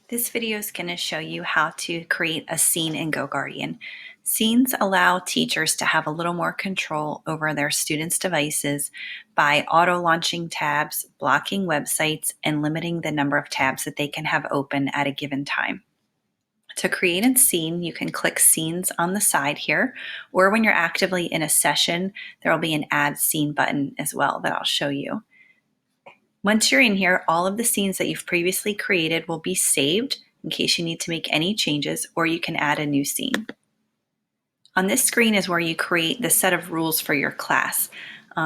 This video is going to show you how to create a scene in GoGuardian. Scenes allow teachers to have a little more control over their students' devices by auto-launching tabs, blocking websites, and limiting the number of tabs that they can have open at a given time. To create a scene, you can click Scenes on the side here, or when you're actively in a session, there will be an Add Scene button as well that I'll show you. Once you're in here, all of the scenes that you've previously created will be saved in case you need to make any changes, or you can add a new scene. On this screen is where you create the set of rules for your class.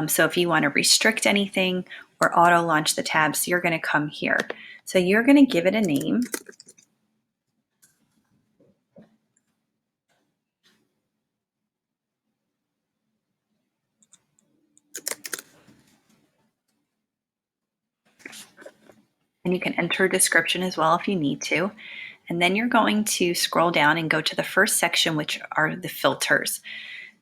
So if you want to restrict anything or auto launch the tabs, you're going to come here. So you're going to give it a name. And you can enter a description as well if you need to. And then you're going to scroll down and go to the first section, which are the filters.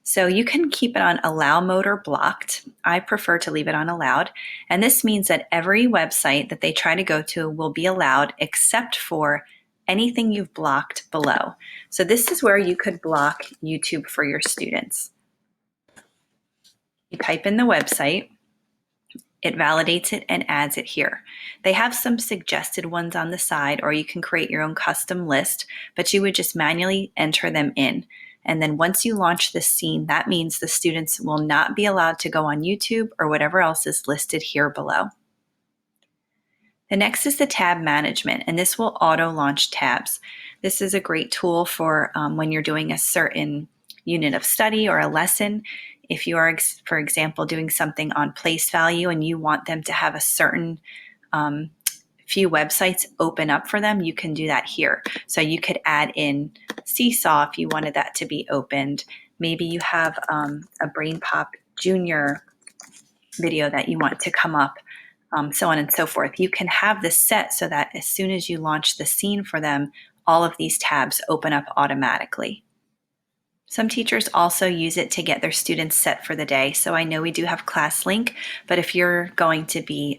So you can keep it on allow mode or blocked. I prefer to leave it on allowed. And this means that every website that they try to go to will be allowed except for anything you've blocked below. So this is where you could block YouTube for your students. You type in the website. It validates it and adds it here. They have some suggested ones on the side, or you can create your own custom list, but you would just manually enter them in. And then once you launch this scene, that means the students will not be allowed to go on YouTube or whatever else is listed here below. The next is the tab management, and this will auto launch tabs. This is a great tool for when you're doing a certain unit of study or a lesson. If you are, for example, doing something on place value and you want them to have a certain few websites open up for them, you can do that here. So you could add in Seesaw if you wanted that to be opened. Maybe you have a Brain Pop Junior video that you want to come up, so on and so forth. You can have this set so that as soon as you launch the scene for them, all of these tabs open up automatically. Some teachers also use it to get their students set for the day. So I know we do have ClassLink, but if you're going to be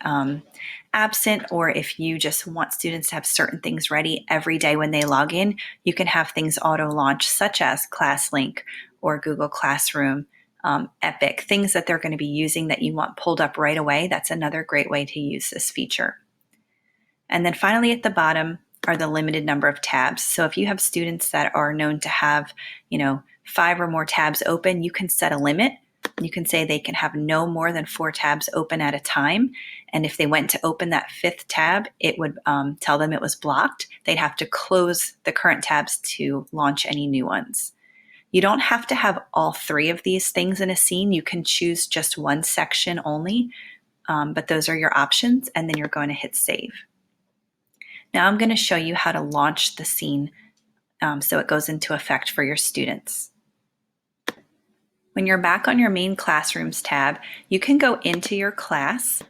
absent, or if you just want students to have certain things ready every day when they log in, you can have things auto launch, such as ClassLink or Google Classroom, Epic, things that they're going to be using that you want pulled up right away. That's another great way to use this feature. And then finally at the bottom are the limited number of tabs. So if you have students that are known to have, 5 or more tabs open, you can set a limit. You can say they can have no more than 4 tabs open at a time. And if they went to open that 5th tab, it would tell them it was blocked. They'd have to close the current tabs to launch any new ones. You don't have to have all 3 of these things in a scene. You can choose just one section only, but those are your options, and then you're going to hit save. Now I'm going to show you how to launch the scene so it goes into effect for your students. When you're back on your main classrooms tab, you can go into your class,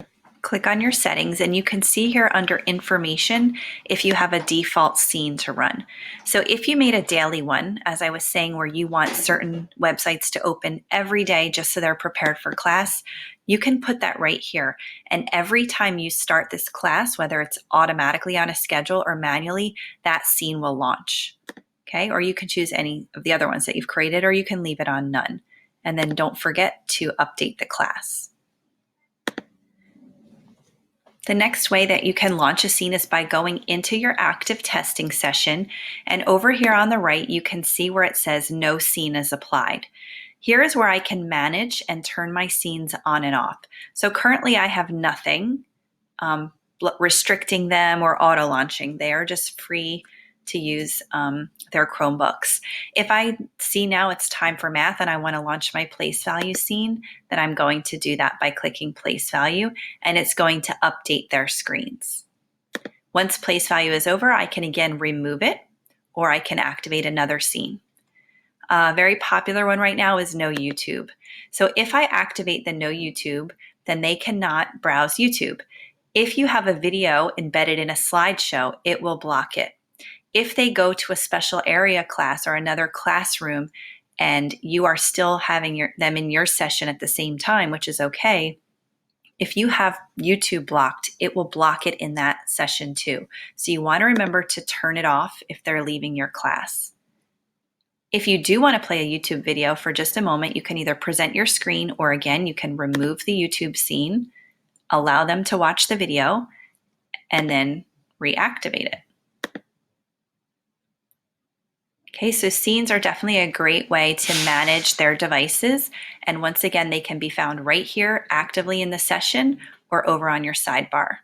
click on your settings, and you can see here under information if you have a default scene to run. So if you made a daily one, as I was saying, where you want certain websites to open every day just so they're prepared for class, you can put that right here. And every time you start this class, whether it's automatically on a schedule or manually, that scene will launch. Okay, or you can choose any of the other ones that you've created, or you can leave it on none. And then don't forget to update the class. The next way that you can launch a scene is by going into your active testing session, and over here on the right you can see where it says no scene is applied. Here is where I can manage and turn my scenes on and off. So currently I have nothing restricting them or auto launching. They are just free to use their Chromebooks. If I see now it's time for math and I want to launch my place value scene, then I'm going to do that by clicking place value, and it's going to update their screens. Once place value is over, I can again remove it, or I can activate another scene. A very popular one right now is no YouTube. So if I activate the no YouTube, then they cannot browse YouTube. If you have a video embedded in a slideshow, it will block it. If they go to a special area class or another classroom and you are still having them in your session at the same time, which is okay, If you have YouTube blocked, it will block it in that session too. So you want to remember to turn it off if they're leaving your class. If you do want to play a YouTube video for just a moment, you can either present your screen or again, you can remove the YouTube scene, allow them to watch the video, and then reactivate it. Okay, so scenes are definitely a great way to manage their devices. And once again, they can be found right here actively in the session or over on your sidebar.